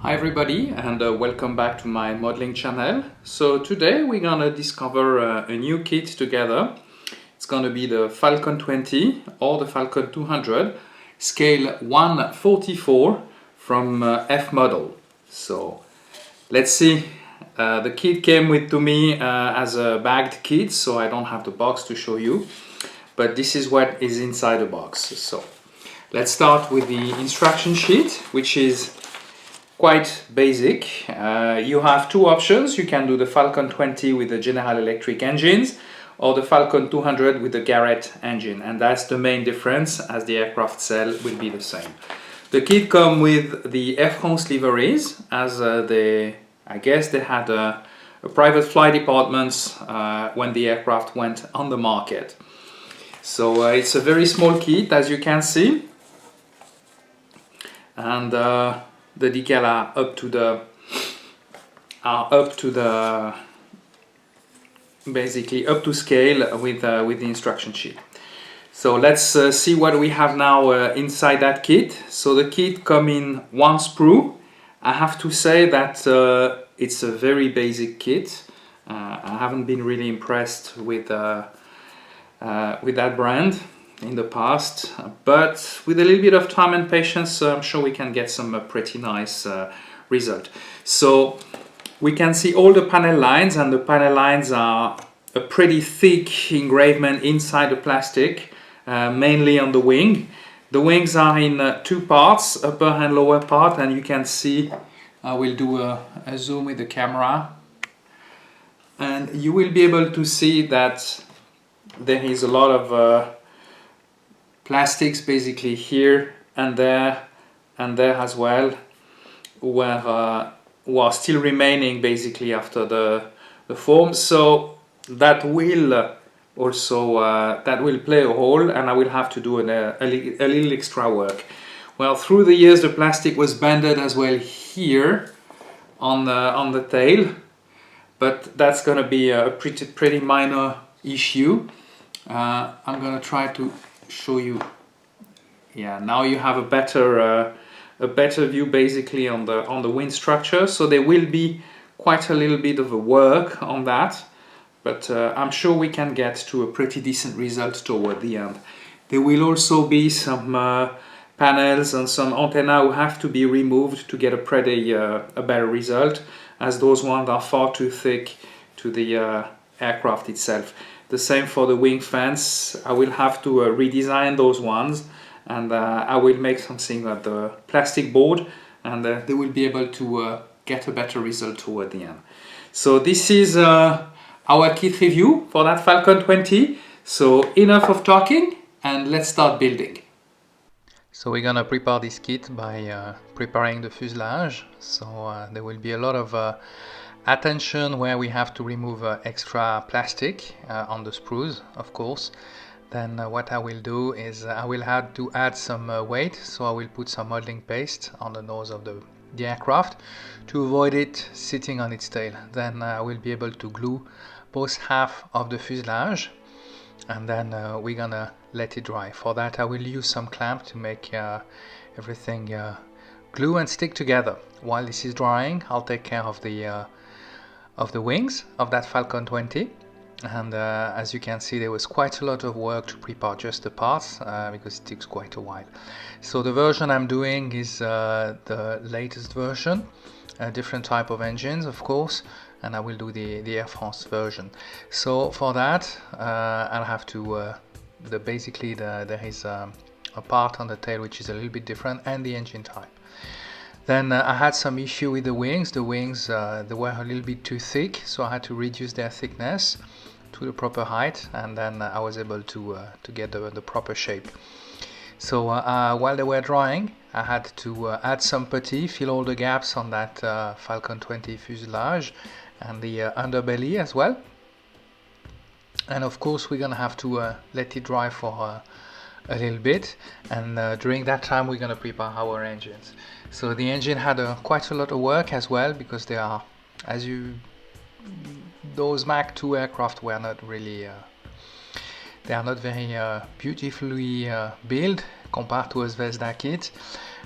Hi everybody, and welcome back to my modeling channel. So today we're gonna discover a new kit together. It's gonna be the Falcon 20 or the Falcon 200 scale 1/44 from F model. So let's see. The kit came to me as a bagged kit, so I don't have the box to show you, but this is what is inside the box. So let's start with the instruction sheet, which is quite basic. You have two options. You can do the Falcon 20 with the General Electric engines or the Falcon 200 with the Garrett engine, and that's the main difference, as the aircraft cell will be the same. The kit comes with the Air France liveries, as I guess they had a private flight departments when the aircraft went on the market. So it's a very small kit, as you can see, and the decals are basically up to scale with the instruction sheet. So let's see what we have now inside that kit. So the kit comes in one sprue. I have to say that it's a very basic kit. I haven't been really impressed with that brand in the past, but with a little bit of time and patience, I'm sure we can get some pretty nice result. So we can see all the panel lines, and the panel lines are a pretty thick engravement inside the plastic, mainly on the wing. The wings are in two parts, upper and lower part, and you can see, I will do a zoom with the camera, and you will be able to see that there is a lot of plastics basically here and there as well, who are still remaining basically after the form. So that will also that will play a role, and I will have to do a little extra work. Well, through the years the plastic was bended as well here on the tail, but that's going to be a pretty minor issue. I'm going to try to show you. Yeah, now you have a better view basically on the wing structure. So there will be quite a little bit of a work on that, but I'm sure we can get to a pretty decent result toward the end. There will also be some panels and some antenna who have to be removed to get a better result, as those ones are far too thick to the aircraft itself. The same for the wing fans. I will have to redesign those ones, and I will make something at the plastic board, and they will be able to get a better result toward the end. So this is our kit review for that Falcon 20. So enough of talking, and let's start building. So we're gonna prepare this kit by preparing the fuselage. So there will be a lot of attention where we have to remove extra plastic on the sprues, of course. Then what I will do is I will have to add some weight, so I will put some modeling paste on the nose of the aircraft to avoid it sitting on its tail. Then I will be able to glue both half of the fuselage, and then we're gonna let it dry. For that I will use some clamp to make everything glue and stick together. While this is drying, I'll take care of the wings of that Falcon 20, and as you can see, there was quite a lot of work to prepare just the parts because it takes quite a while. So the version I'm doing is the latest version, a different type of engines of course, and I will do the Air France version. So for that I'll have to basically there is a part on the tail which is a little bit different, and the engine type. Then I had some issue with the wings. The wings they were a little bit too thick, so I had to reduce their thickness to the proper height, and then I was able to get the proper shape. So while they were drying, I had to add some putty, fill all the gaps on that Falcon 20 fuselage and the underbelly as well. And of course we're gonna have to let it dry for a little bit, and during that time we're gonna prepare our engines. So the engine had quite a lot of work as well, because they are, those Mach 2 aircraft were not really they are not very beautifully built compared to a Zvezda kit.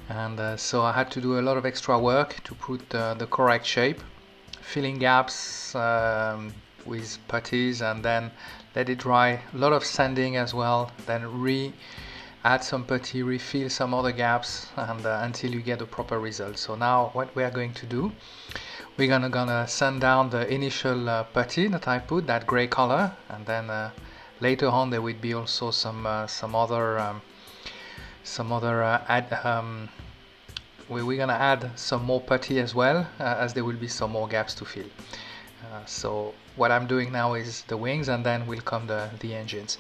and so I had to do a lot of extra work to put the correct shape, filling gaps with putties, and then let it dry. A lot of sanding as well, then add some putty, refill some other gaps, and until you get a proper result. So now what we are going to do, we're gonna sand down the initial putty that I put, that gray color, and then later on there will be also some other we're gonna add some more putty as well, as there will be some more gaps to fill. So what I'm doing now is the wings, and then will come the engines.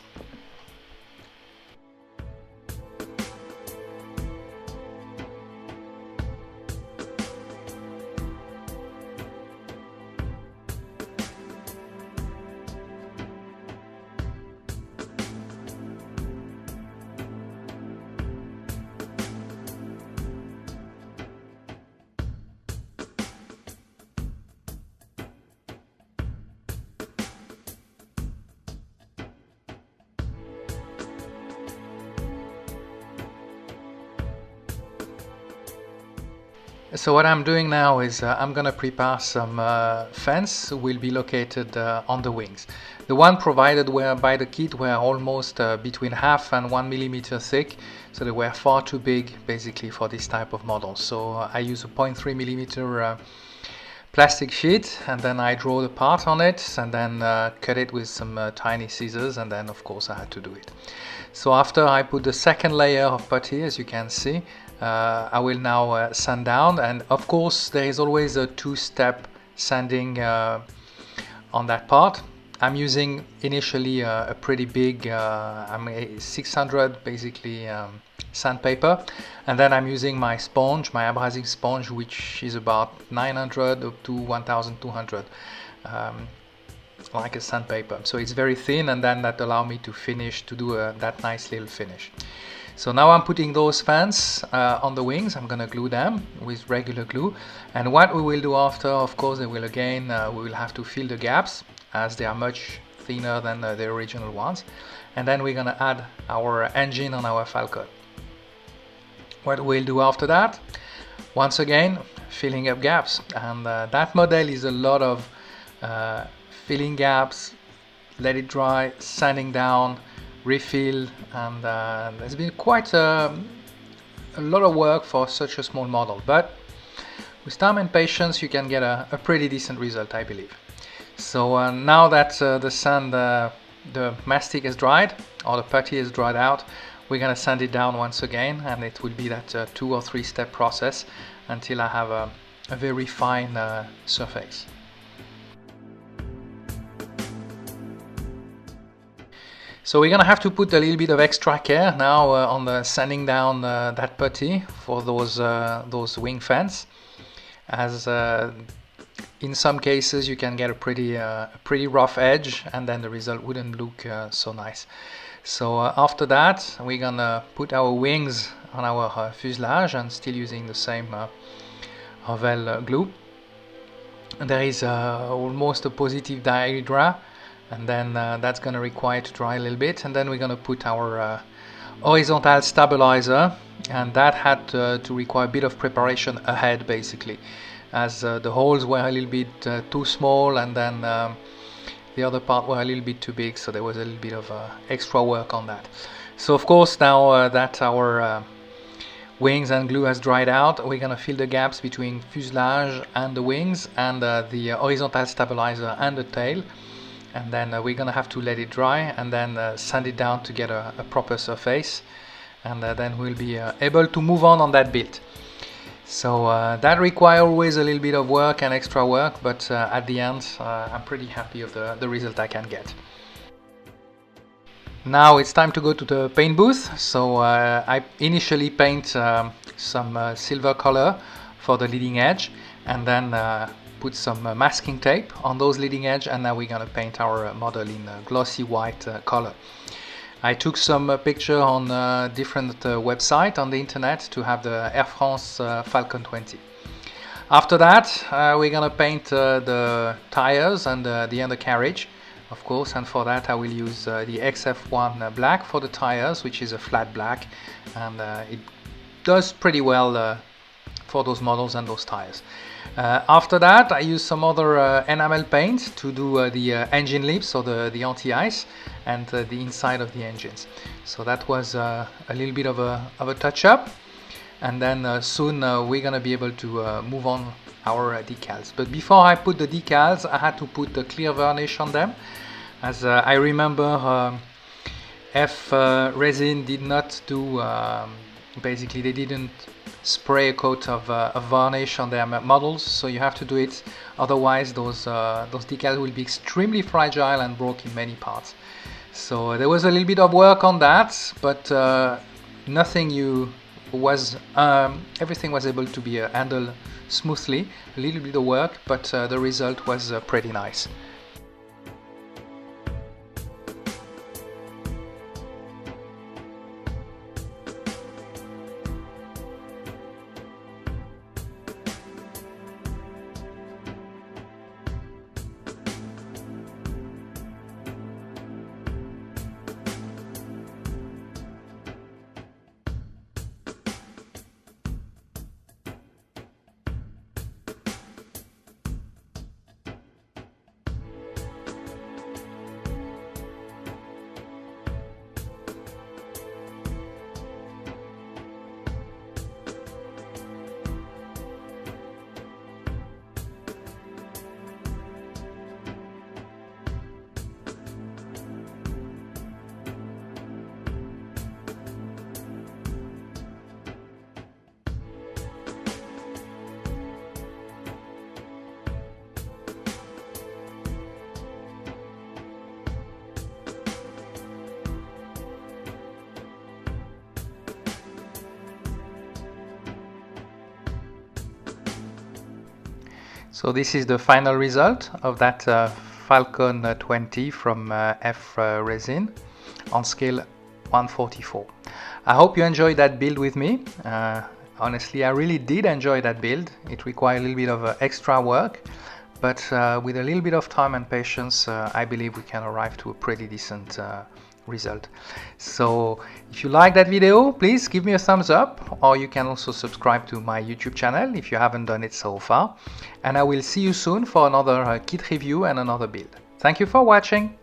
So what I'm doing now is I'm gonna prepare some fence will be located on the wings. The one provided by the kit were almost between 0.5 and 1 millimeter thick, so they were far too big basically for this type of model. So I use a 0.3 millimeter plastic sheet, and then I draw the part on it, and then cut it with some tiny scissors, and then of course I had to do it. So after I put the second layer of putty, as you can see, I will now sand down, and of course there is always a two-step sanding on that part. I'm using initially a pretty big, I'm a 600 basically sandpaper, and then I'm using my sponge, my abrasive sponge, which is about 900 up to 1200 like a sandpaper. So it's very thin, and then that allows me to finish, to do that nice little finish. So now I'm putting those fans on the wings. I'm gonna glue them with regular glue, and what we will do after, of course, we will have to fill the gaps, as they are much thinner than the original ones, and then we're gonna add our engine on our Falcon. What we'll do after that, once again, filling up gaps, and that model is a lot of filling gaps, let it dry, sanding down, refill, and there's been quite a lot of work for such a small model, but with time and patience you can get a pretty decent result, I believe. So now that the mastic is dried, or the putty is dried out, we're gonna sand it down once again, and it will be that 2 or 3 step process until I have a very fine surface. So we're gonna have to put a little bit of extra care now on the sanding down that putty for those wing fans, as in some cases you can get a pretty rough edge, and then the result wouldn't look so nice. So after that, we're gonna put our wings on our fuselage, and still using the same Havel glue. And there is almost a positive dihedra, and then that's going to require to dry a little bit, and then we're going to put our horizontal stabilizer, and that had to require a bit of preparation ahead basically, as the holes were a little bit too small, and then the other part were a little bit too big, so there was a little bit of extra work on that. So of course now that our wings and glue has dried out, we're going to fill the gaps between fuselage and the wings, and the horizontal stabilizer and the tail, and then we're gonna have to let it dry, and then sand it down to get a proper surface, and then we'll be able to move on that build. So that requires always a little bit of work and extra work, but at the end I'm pretty happy of the result I can get. Now it's time to go to the paint booth. So I initially paint some silver color for the leading edge, and then put some masking tape on those leading edge, and now we're gonna paint our model in glossy white color. I took some picture on different website on the internet to have the Air France Falcon 20. After that, we're gonna paint the tires and the undercarriage, of course, and for that I will use the XF1 black for the tires, which is a flat black, and it does pretty well for those models and those tires. After that, I used some other enamel paint to do the engine lips, so the anti-ice, and the inside of the engines. So that was a little bit of a touch-up, and then soon we're gonna be able to move on our decals. But before I put the decals, I had to put the clear varnish on them, as I remember Frsin did not do, basically they didn't spray a coat of varnish on their models, so you have to do it, otherwise those decals will be extremely fragile and broke in many parts. So there was a little bit of work on that, but everything was able to be handled smoothly. A little bit of work, but the result was pretty nice. So this is the final result of that Falcon 20 from Frsin on scale 1/44. I hope you enjoyed that build with me. Honestly, I really did enjoy that build. It required a little bit of extra work, but with a little bit of time and patience, I believe we can arrive to a pretty decent result. So if you like that video, please give me a thumbs up, or you can also subscribe to my YouTube channel if you haven't done it so far. And I will see you soon for another kit review and another build. Thank you for watching.